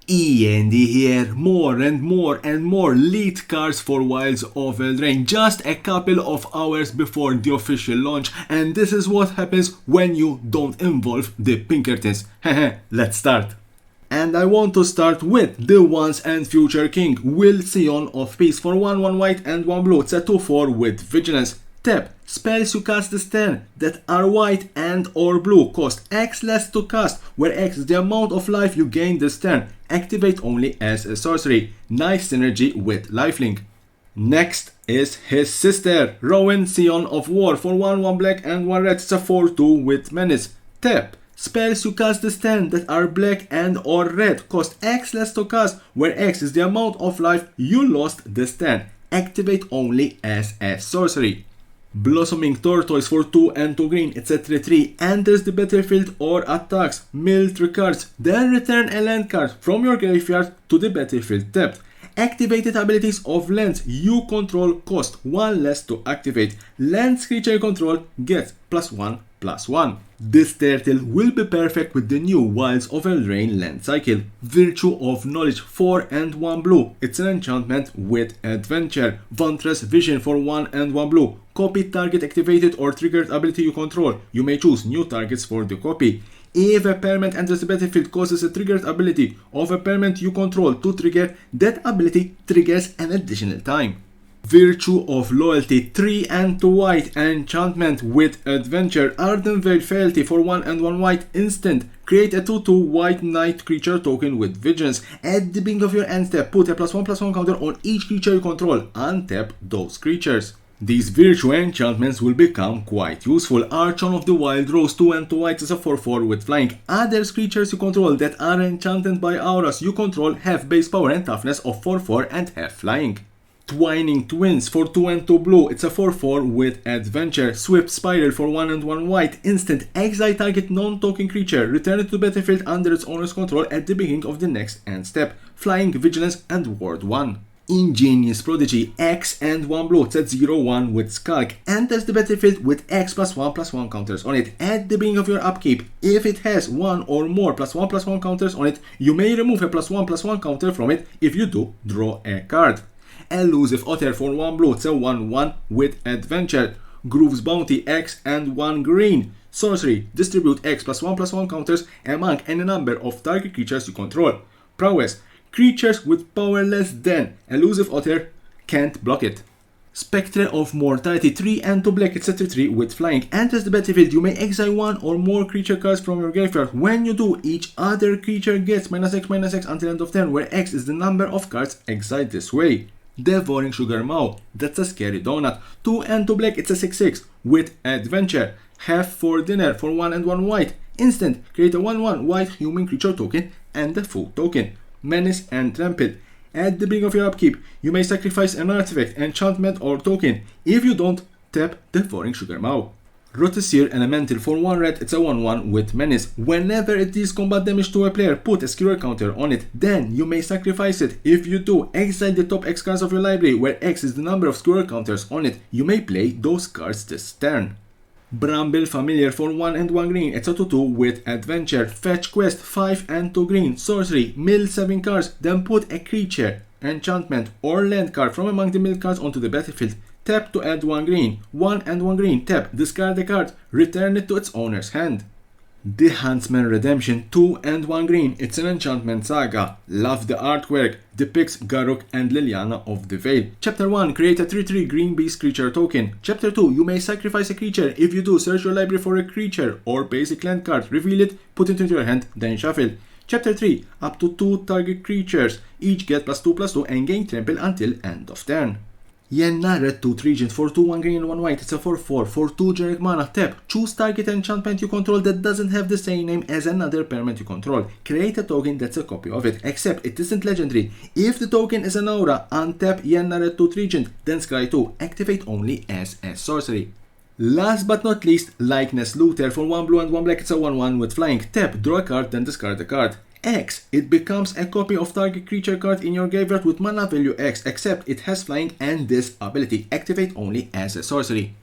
E.N.D here, more and more lead cards for Wilds of Eldraine, just a couple of hours before the official launch, and this is what happens when you don't involve the Pinkertons. Let's start. And I want to start with the once and future king, Will Scion of Peace for 1/1 white and 1 blue. It's a 2/4 with vigilance. Tap. Spells you cast this turn that are white and or blue cost X less to cast, where X is the amount of life you gain this turn. Activate only as a sorcery. Nice synergy with lifelink. Next is his sister, Rowan Scion of War for 1/1 black and 1 red. It's a 4/2 with menace. Tap. Spells you cast this turn that are black and or red cost X less to cast, where X is the amount of life you lost this turn. Activate only as a sorcery. Blossoming Tortoise for 2 and 2 green. It's a 3/3. Enters the battlefield or attacks. Mill 3 cards. Then return a land card from your graveyard to the battlefield tapped. Activated abilities of lands you control cost 1 less to activate. Lands creature control gets +1/+1. This turtle will be perfect with the new Wilds of Eldraine land cycle. Virtue of Knowledge 4 and 1 blue. It's an enchantment with adventure. Vantra's Vision for 1 and 1 blue. Copy target activated or triggered ability you control. You may choose new targets for the copy. If a permanent enters the battlefield causes a triggered ability of a permanent you control to trigger, that ability triggers an additional time. Virtue of Loyalty 3 and 2 white enchantment with adventure. Arden Veil Fealty for 1 and 1 white instant. Create a 2/2 white knight creature token with vigilance. At the beginning of your end step, put a +1/+1 counter on each creature you control. Untap those creatures. These virtue enchantments will become quite useful. Archon of the Wild Rose 2 and 2 white is a 4/4 with flying. Other creatures you control that are enchanted by auras you control have base power and toughness of 4/4 and have flying. Twining Twins for 2 and 2 blue. It's a 4/4 with adventure. Swift Spiral for 1 and 1 white. Instant. Exile target non-token creature. Return it to the battlefield under its owner's control at the beginning of the next end step. Flying, vigilance, and ward 1. Ingenious Prodigy X and 1 blue. It's at 0/1 with Skulk. Enters the battlefield with X +1/+1 counters on it at the beginning of your upkeep. If it has 1 or more +1/+1 counters on it, you may remove a +1/+1 counter from it. If you do, draw a card. Elusive Otter for 1 blue. It's a 1/1 with adventure. Groove's Bounty X and 1 green. Sorcery. Distribute X +1/+1 counters among any number of target creatures you control. Prowess. Creatures with power less than Elusive Otter can't block it. Spectre of Mortality 3 and 2 black. It's a 3/3 with flying. Enters the battlefield. You may exile 1 or more creature cards from your graveyard. When you do, each other creature gets -X/-X until end of turn, where X is the number of cards exiled this way. Devouring Sugar Maw. That's a scary donut. 2 and 2 black. It's a 6/6 with adventure. Have for dinner for 1 and 1 white. Instant. Create a 1/1 white human creature token and a food token. Menace and Trample. At the beginning of your upkeep, you may sacrifice an artifact, enchantment, or token. If you don't, tap Devouring Sugar Maw. Rotosir Elemental for 1 red. It's a 1/1 with menace. Whenever it deals combat damage to a player, put a skewer counter on it. Then you may sacrifice it. If you do, exile the top X cards of your library, where X is the number of skewer counters on it. You may play those cards this turn. Bramble Familiar for 1 and 1 green. It's a 2/2 with adventure. Fetch quest 5 and 2 green. Sorcery. Mill 7 cards. Then put a creature, enchantment, or land card from among the mill cards onto the battlefield. Tap to add 1 green. 1 and 1 green. Tap. Discard the card. Return it to its owner's hand. The Huntsman Redemption 2 and 1 green. It's an enchantment saga. Love the artwork. Depicts Garruk and Liliana of the Veil. Chapter 1. Create a 3/3 green beast creature token. Chapter 2. You may sacrifice a creature. If you do, search your library for a creature or basic land card. Reveal it, put it into your hand, then shuffle. Chapter 3. Up to 2 target creatures. Each get +2/+2 and gain trample until end of turn. E.N.D Red Tooth Regent for 2 1 green and 1 white. It's a 4/4 for 2 generic mana. Tap. Choose target enchantment you control that doesn't have the same name as another permanent you control. Create a token that's a copy of it, except it isn't legendary. If the token is an aura, untap E.N.D Red Tooth Regent, then scry 2. Activate only as a sorcery. Last but not least, Likeness Looter for 1 blue and 1 black. It's a 1/1 with flying. Tap. Draw a card, then discard the card. X. It becomes a copy of target creature card in your graveyard with mana value X, except it has flying and this ability. Activate only as a sorcery.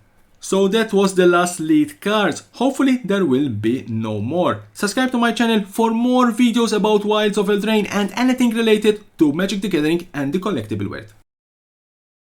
So that was the last lead cards. Hopefully there will be no more. Subscribe to my channel for more videos about Wilds of Eldraine and anything related to Magic the Gathering and the collectible world.